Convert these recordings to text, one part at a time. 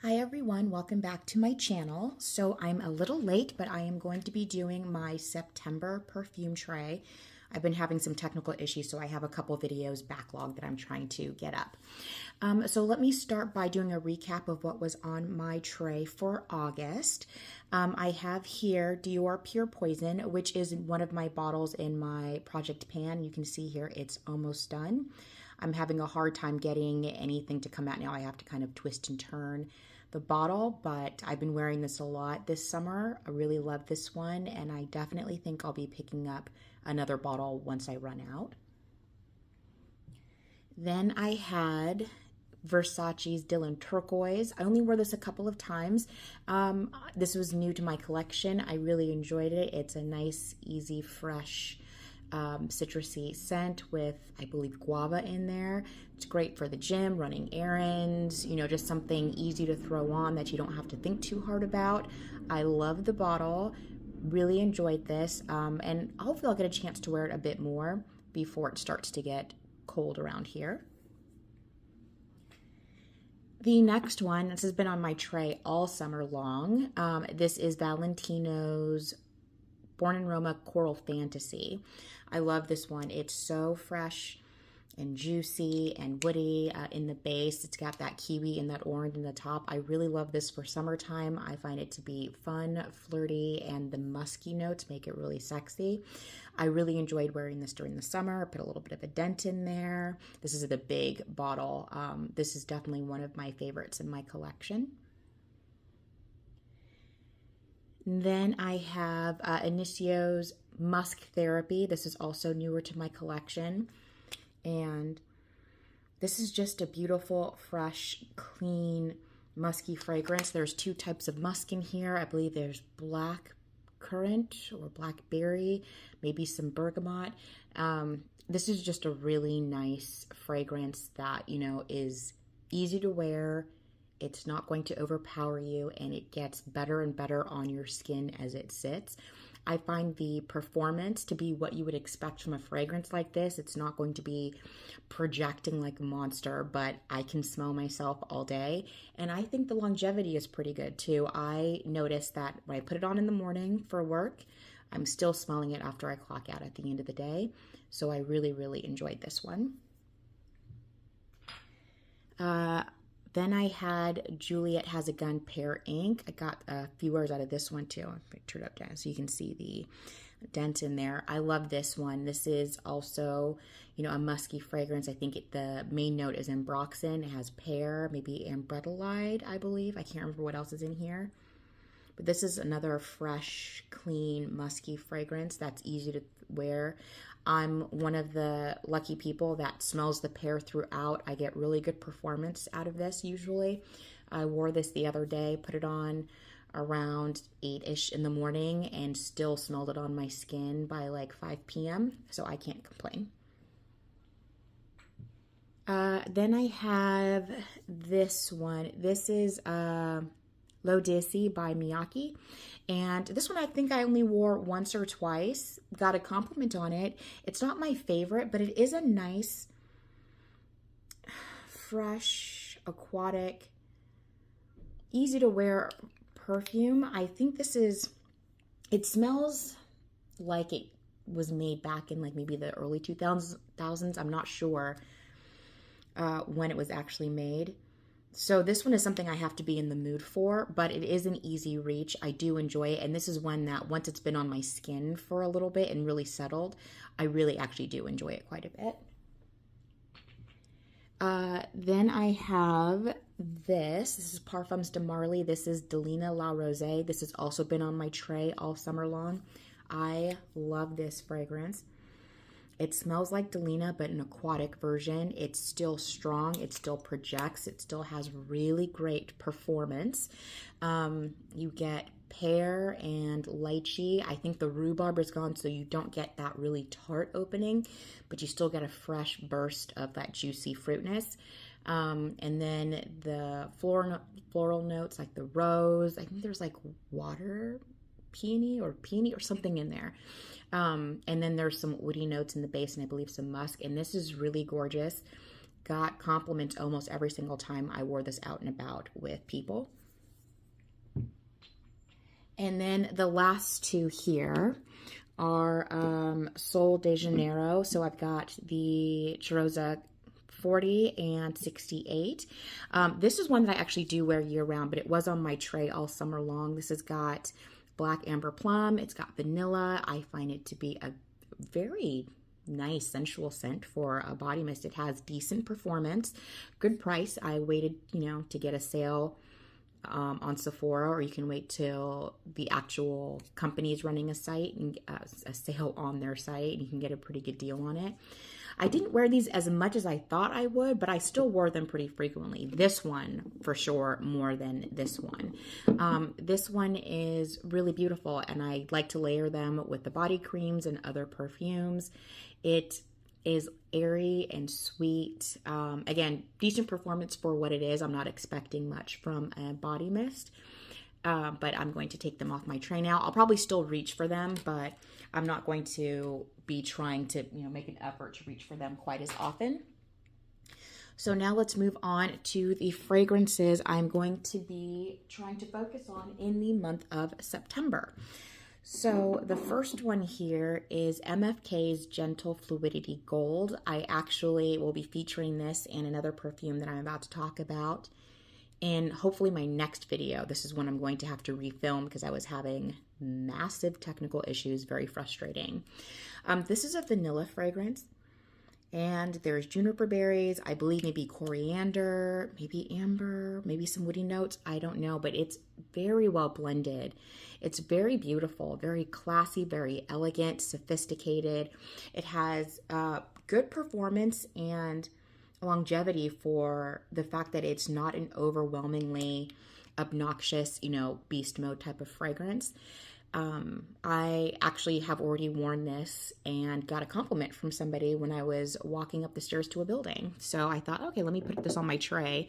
Hi everyone, welcome back to my channel. So I'm a little late, but I am going to be doing my September perfume tray. I've been having some technical issues, so I have a couple videos backlogged that I'm trying to get up. So let me start by doing a recap of what was on my tray for August. I have here Dior Pure Poison, which is one of my bottles in my project pan. You can see here it's almost done. I'm having a hard time getting anything to come out now. I have to kind of twist and turn the bottle, but I've been wearing this a lot this summer. I really love this one, and I definitely think I'll be picking up another bottle once I run out. Then I had Versace's Dylan Turquoise. I only wore this a couple of times. This was new to my collection. I really enjoyed it. It's a nice, easy, fresh, citrusy scent with, I believe, guava in there. It's great for the gym, running errands, you know, just something easy to throw on that you don't have to think too hard about. I love the bottle, really enjoyed this, and hopefully I'll get a chance to wear it a bit more before it starts to get cold around here. The next one, this has been on my tray all summer long. This is Valentino's Born in Roma Coral Fantasy. I love this one. It's so fresh and juicy and woody in the base. It's got that kiwi and that orange in the top. I really love this for summertime. I find it to be fun, flirty, and the musky notes make it really sexy. I really enjoyed wearing this during the summer. Put a little bit of a dent in there. This is the big bottle. This is definitely one of my favorites in my collection. Then I have Initio's Musc Therapy. This is also newer to my collection. And this is just a beautiful, fresh, clean, musky fragrance. There's two types of musk in here. I believe there's black currant or blackberry, maybe some bergamot. This is just a really nice fragrance that, you know, is easy to wear. It's not going to overpower you, and it gets better and better on your skin as it sits. I find the performance to be what you would expect from a fragrance like this. It's not going to be projecting like a monster, but I can smell myself all day. And I think the longevity is pretty good too. I noticed that when I put it on in the morning for work, I'm still smelling it after I clock out at the end of the day. So I really, really enjoyed this one. Then I had Juliet Has a Gun Pear Ink. I got a few wears out of this one too. I'll turn it up down so you can see the dent in there. I love this one. This is also, you know, a musky fragrance. I think the main note is ambroxan. It has pear, maybe ambretolide, I believe. I can't remember what else is in here. But this is another fresh, clean, musky fragrance that's easy to wear. I'm one of the lucky people that smells the pear throughout. I get really good performance out of this usually. I wore this the other day, put it on around 8-ish in the morning, and still smelled it on my skin by like 5 p.m. So I can't complain. Then I have this one. This is L'Odyssey by Miyake. And this one I think I only wore once or twice. Got a compliment on it. It's not my favorite, but it is a nice, fresh, aquatic, easy to wear perfume. I think this is, it smells like it was made back in like maybe the early 2000s. I'm not sure when it was actually made. So this one is something I have to be in the mood for, but it is an easy reach. I do enjoy it, and this is one that once it's been on my skin for a little bit and really settled, I really actually do enjoy it quite a bit. Then I have this. This is Parfums de Marly. This is Delina La Rosée. This has also been on my tray all summer long. I love this fragrance. It smells like Delina, but an aquatic version. It's still strong. It still projects. It still has really great performance. You get pear and lychee. I think the rhubarb is gone, so you don't get that really tart opening, but you still get a fresh burst of that juicy fruitness. And then the floral notes, like the rose. I think there's like water peony or something in there. And then there's some woody notes in the base, and I believe some musk. And this is really gorgeous. got compliments almost every single time I wore this out and about with people. And then the last two here are Sol de Janeiro. So I've got the Jarosa 40 and 68. This is one that I actually do wear year round, but it was on my tray all summer long. This has got black amber plum. It's got vanilla. I find it to be a very nice sensual scent for a body mist. It has decent performance, good price. I waited, to get a sale on Sephora, or you can wait till the actual company is running a site and a sale on their site, and you can get a pretty good deal on it. I didn't wear these as much as I thought I would, but I still wore them pretty frequently. This one, for sure, more than this one. This one is really beautiful, and I like to layer them with the body creams and other perfumes. It is airy and sweet. Again, decent performance for what it is. I'm not expecting much from a body mist, but I'm going to take them off my tray now. I'll probably still reach for them, but I'm not going to be trying to, make an effort to reach for them quite as often. So now let's move on to the fragrances I'm going to be trying to focus on in the month of September. So the first one here is MFK's Gentle Fluidity Gold. I actually will be featuring this and another perfume that I'm about to talk about in hopefully my next video. This is one I'm going to have to refilm because I was having massive technical issues, very frustrating. This is a vanilla fragrance, and there's juniper berries, I believe maybe coriander, maybe amber, maybe some woody notes, I don't know, but it's very well blended. It's very beautiful, very classy, very elegant, sophisticated. It has good performance and longevity for the fact that it's not an overwhelmingly obnoxious, beast mode type of fragrance. I actually have already worn this and got a compliment from somebody when I was walking up the stairs to a building. So I thought, okay, let me put this on my tray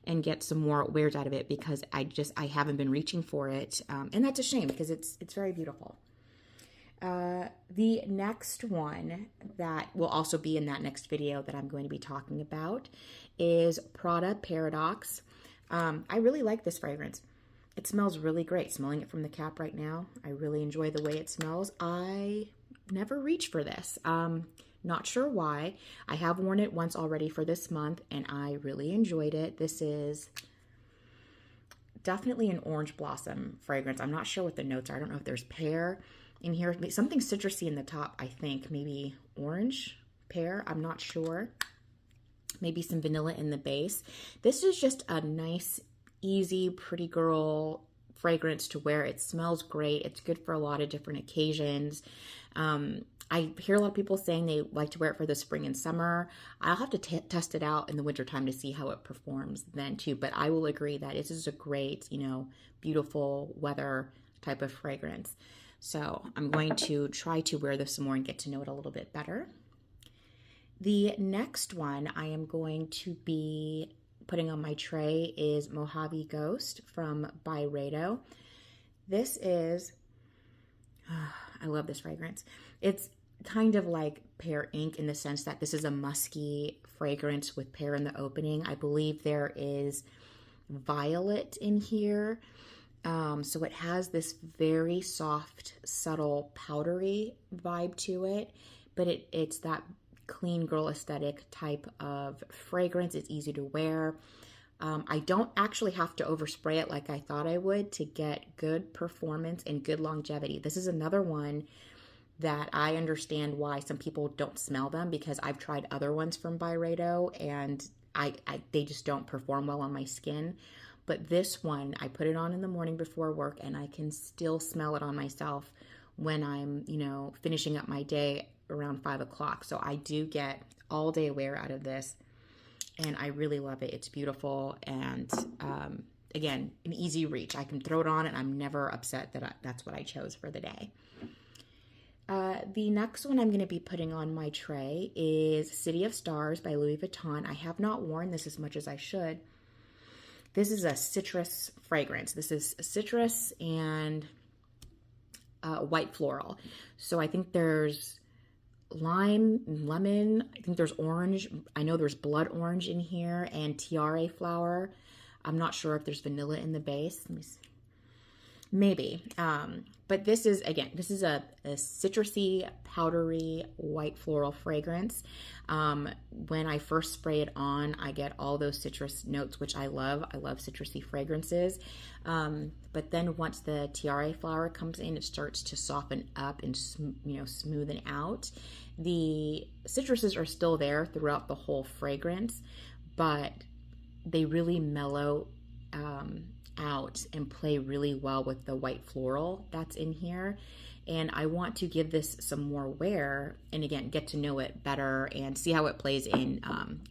and get some more wears out of it because I haven't been reaching for it. And that's a shame because it's very beautiful. The next one that will also be in that next video that I'm going to be talking about is Prada Paradoxe. I really like this fragrance. It smells really great. Smelling it from the cap right now, I really enjoy the way it smells. I never reach for this. Not sure why. I have worn it once already for this month, and I really enjoyed it. This is definitely an orange blossom fragrance. I'm not sure what the notes are. I don't know if there's pear in here. Something citrusy in the top, I think. Maybe orange, pear. I'm not sure. Maybe some vanilla in the base. This is just a nice, easy, pretty girl fragrance to wear. It smells great. It's good for a lot of different occasions. I hear a lot of people saying they like to wear it for the spring and summer. I'll have to test it out in the wintertime to see how it performs then too. But I will agree that this is a great, beautiful weather type of fragrance. So I'm going to try to wear this some more and get to know it a little bit better. The next one I am going to be putting on my tray is Mojave Ghost from Byredo. This is, I love this fragrance. It's kind of like pear ink in the sense that this is a musky fragrance with pear in the opening. I believe there is violet in here. So it has this very soft, subtle, powdery vibe to it, but it's that clean girl aesthetic type of fragrance. It's easy to wear. I don't actually have to overspray it like I thought I would to get good performance and good longevity. This is another one that I understand why some people don't smell them, because I've tried other ones from Byredo and they just don't perform well on my skin. But this one, I put it on in the morning before work and I can still smell it on myself when I'm, finishing up my day around 5 o'clock. So I do get all day wear out of this and I really love it. It's beautiful and again, an easy reach. I can throw it on and I'm never upset that that's what I chose for the day. The next one I'm going to be putting on my tray is City of Stars by Louis Vuitton. I have not worn this as much as I should. This is a citrus fragrance. This is citrus and white floral. So I think there's lime, lemon. I think there's orange. I know there's blood orange in here and tiare flower. I'm not sure if there's vanilla in the base. Let me see. Maybe. But this is, again, this is a citrusy, powdery, white floral fragrance. When I first spray it on, I get all those citrus notes, which I love. I love citrusy fragrances. But then once the tiare flower comes in, it starts to soften up and, smoothen out. The citruses are still there throughout the whole fragrance, but they really mellow out and play really well with the white floral that's in here. And I want to give this some more wear and, again, get to know it better and see how it plays in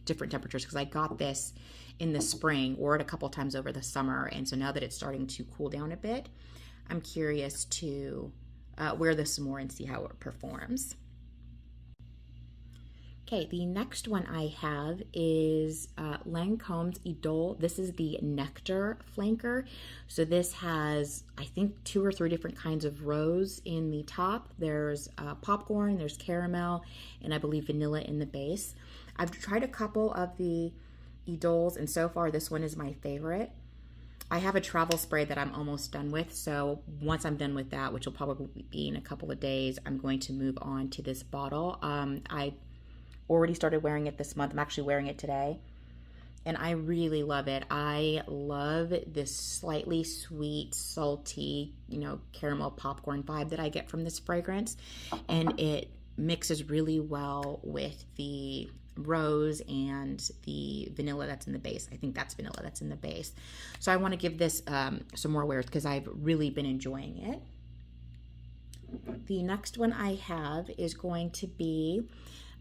different temperatures, because I got this in the spring, wore it a couple times over the summer, and so now that it's starting to cool down a bit, I'm curious to wear this some more and see how it performs. Okay, the next one I have is Lancome's Idole. This is the Nectar flanker. So this has, I think, 2 or 3 different kinds of rose in the top. There's popcorn, there's caramel, and I believe vanilla in the base. I've tried a couple of the Idoles, and so far this one is my favorite. I have a travel spray that I'm almost done with, so once I'm done with that, which will probably be in a couple of days, I'm going to move on to this bottle. I already started wearing it this month. I'm actually wearing it today, and I really love it. I love this slightly sweet, salty, caramel popcorn vibe that I get from this fragrance, and it mixes really well with the rose and the vanilla that's in the base. I think that's vanilla that's in the base. So I want to give this some more wear because I've really been enjoying it. The next one I have is going to be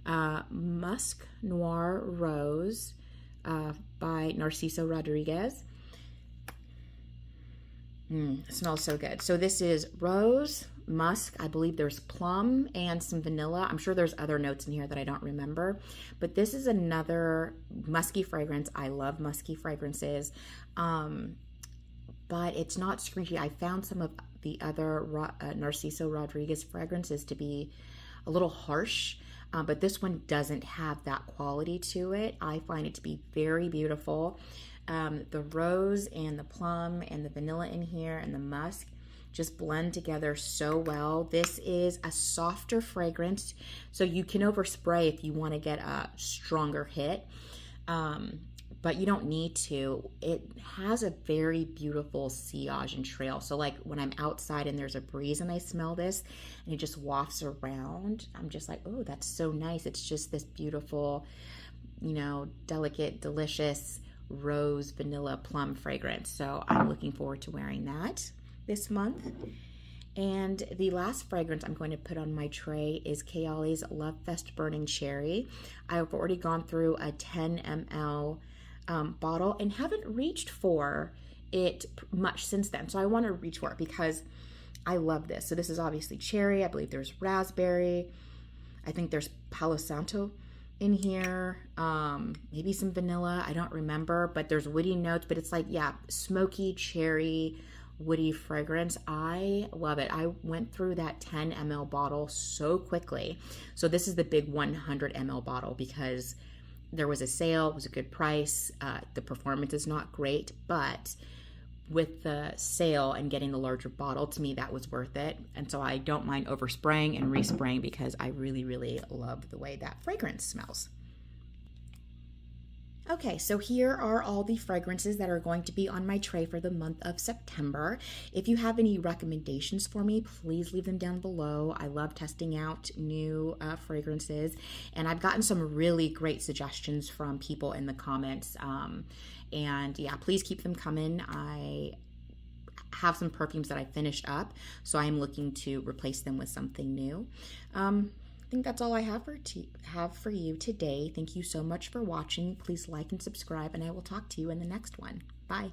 Musc Noir Rose by Narciso Rodriguez. It smells so good. So this is rose, musk, I believe there's plum and some vanilla. I'm sure there's other notes in here that I don't remember, but this is another musky fragrance. I love musky fragrances, but it's not screechy. I found some of the other Narciso Rodriguez fragrances to be a little harsh, but this one doesn't have that quality to it. I find it to be very beautiful. The rose and the plum and the vanilla in here and the musk just blend together so well. This is a softer fragrance, so you can overspray if you want to get a stronger hit, but you don't need to. It has a very beautiful sillage and trail. So like when I'm outside and there's a breeze and I smell this and it just wafts around, I'm just like, oh, that's so nice. It's just this beautiful, delicate, delicious rose, vanilla, plum fragrance. So I'm looking forward to wearing that this month. And the last fragrance I'm going to put on my tray is Kayli's Lovefest Burning Cherry. I've already gone through a 10 ml bottle and haven't reached for it much since then. So I want to reach for it because I love this. So this is obviously cherry. I believe there's raspberry. I think there's Palo Santo in here. Maybe some vanilla. I don't remember, but there's woody notes, but it's like, yeah, smoky cherry, woody fragrance. I love it. I went through that 10 ml bottle so quickly. So this is the big 100 ml bottle because there was a sale, it was a good price. The performance is not great, but with the sale and getting the larger bottle, to me, that was worth it. And so I don't mind overspraying and respraying because I really, really love the way that fragrance smells. Okay, so here are all the fragrances that are going to be on my tray for the month of September. If you have any recommendations for me, please leave them down below. I love testing out new fragrances, and I've gotten some really great suggestions from people in the comments. And yeah, please keep them coming. I have some perfumes that I finished up, so I'm looking to replace them with something new. I think that's all I have for you today. Thank you so much for watching. Please like and subscribe, and I will talk to you in the next one. Bye.